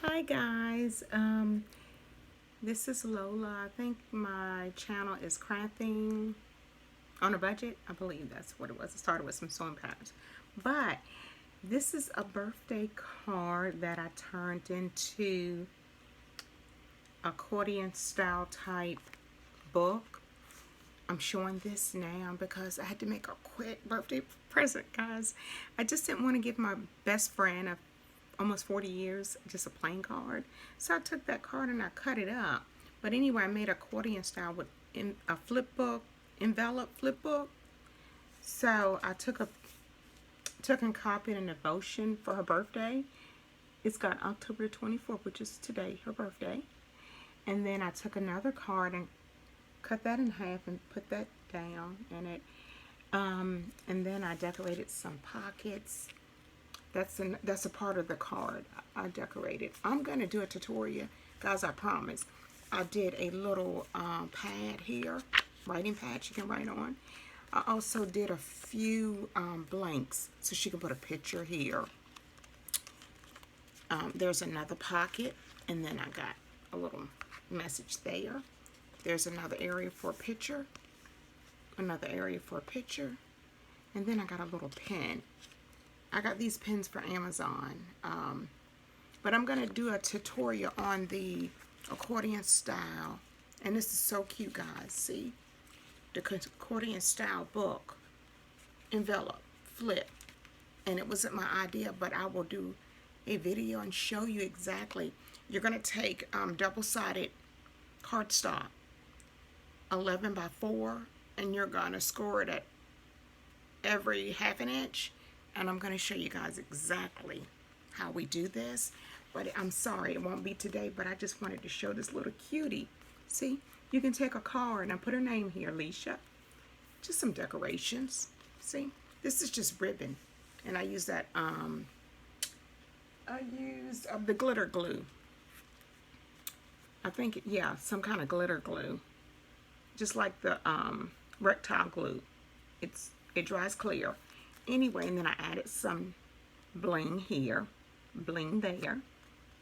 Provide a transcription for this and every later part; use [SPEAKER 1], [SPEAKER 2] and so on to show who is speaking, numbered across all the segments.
[SPEAKER 1] Hi guys, this is Lola. I think my channel is Crafting on a Budget. I believe that's what it was. It started with some sewing patterns. But this is a birthday card that I turned into accordion style type book. I'm showing this now because I had to make a quick birthday present, guys. I just didn't want to give my best friend of almost 40 years just a plain card. So I took that card and I cut it up. But anyway, I made accordion style with a flip book, envelope flip book. So I took and copied a devotion for her birthday. It's got October 24th, which is today, her birthday. And then I took another card and cut that in half and put that down in it. And then I decorated some pockets. That's a part of the card I decorated. I'm gonna do a tutorial, guys. I promise. I did a little pad here, writing pad she can write on. I also did a few blanks so she can put a picture here. There's another pocket, and then I got a little message there. There's another area for a picture, another area for a picture, and then I got a little pen. I got these pens for Amazon, but I'm going to do a tutorial on the accordion style, and this is so cute, guys. See, the accordion style book, envelope, flip, and it wasn't my idea, but I will do a video and show you exactly. You're going to take double-sided cardstock, 11 by 4, and you're going to score it at every half an inch. And I'm going to show you guys exactly how we do this. But I'm sorry, it won't be today, but I just wanted to show this little cutie. See, you can take a card and I put her name here, Alicia. Just some decorations. See, this is just ribbon. And I use that, I used the glitter glue. I think, yeah, some kind of glitter glue. Just like the rectile glue. It dries clear. Anyway, and then I added some bling here, bling there.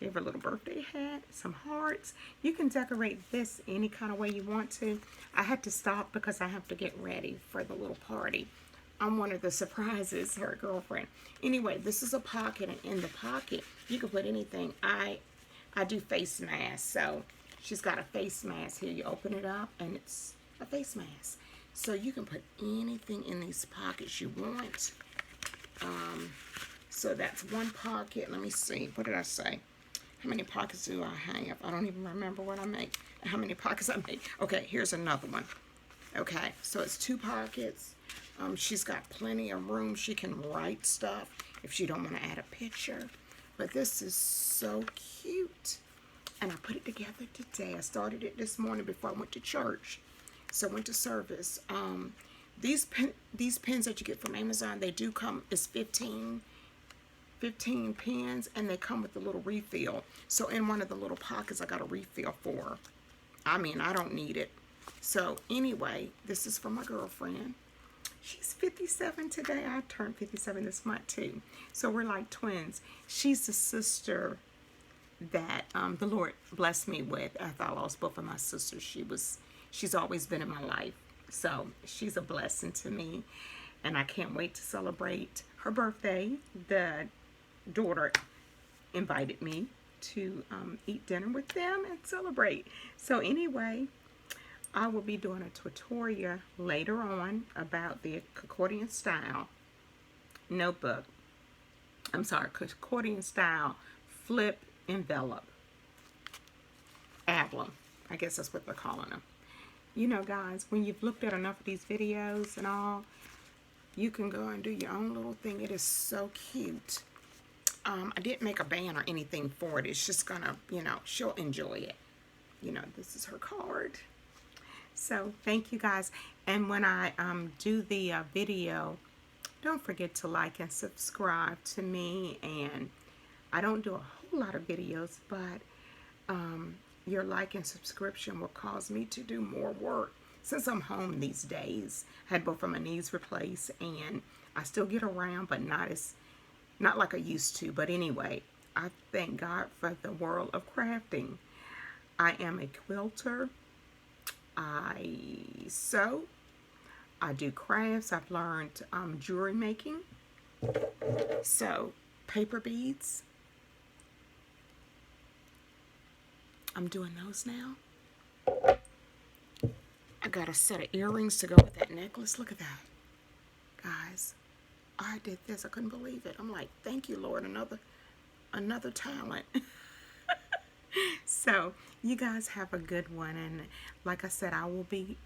[SPEAKER 1] Give her a little birthday hat, some hearts. You can decorate this any kind of way you want to. I had to stop because I have to get ready for the little party. I'm one of the surprises, her girlfriend. Anyway, this is a pocket, and in the pocket, you can put anything. I do face masks, so she's got a face mask here. You open it up, and it's a face mask. So you can put anything in these pockets you want. So that's one pocket. Let me see. What did I say? How many pockets do I have? I don't even remember what I made. How many pockets I made. Okay, here's another one. Okay, so it's 2 pockets. She's got plenty of room. She can write stuff if she don't want to add a picture. But this is so cute. And I put it together today. I started it this morning before I went to church. So I went to service. These pens that you get from Amazon, they do come, it's 15 pens, and they come with a little refill. So in one of the little pockets, I got a refill for. I mean, I don't need it. So anyway, this is for my girlfriend. She's 57 today. I turned 57 this month too. So we're like twins. She's the sister that the Lord blessed me with after I lost both of my sisters. She's always been in my life. So she's a blessing to me. And I can't wait to celebrate her birthday. The daughter invited me to eat dinner with them and celebrate. So anyway, I will be doing a tutorial later on about the accordion style notebook. I'm sorry, accordion style flip envelope. Album. I guess that's what they're calling them. You know, guys, when you've looked at enough of these videos and all, you can go and do your own little thing. It is so cute. I didn't make a band or anything for it. It's just gonna, you know, she'll enjoy it. You know, this is her card. So thank you, guys. And when I do the video, don't forget to like and subscribe to me. And I don't do a whole lot of videos, but your like and subscription will cause me to do more work. Since I'm home these days, I had both of my knees replaced, and I still get around, but not like I used to. But anyway, I thank God for the world of crafting. I am a quilter. I sew. I do crafts. I've learned jewelry making. So, paper beads. I'm doing those now. I got a set of earrings to go with that necklace. Look at that. Guys, I did this. I couldn't believe it. I'm like, thank you, Lord. Another talent. So, you guys have a good one. And like I said, I will be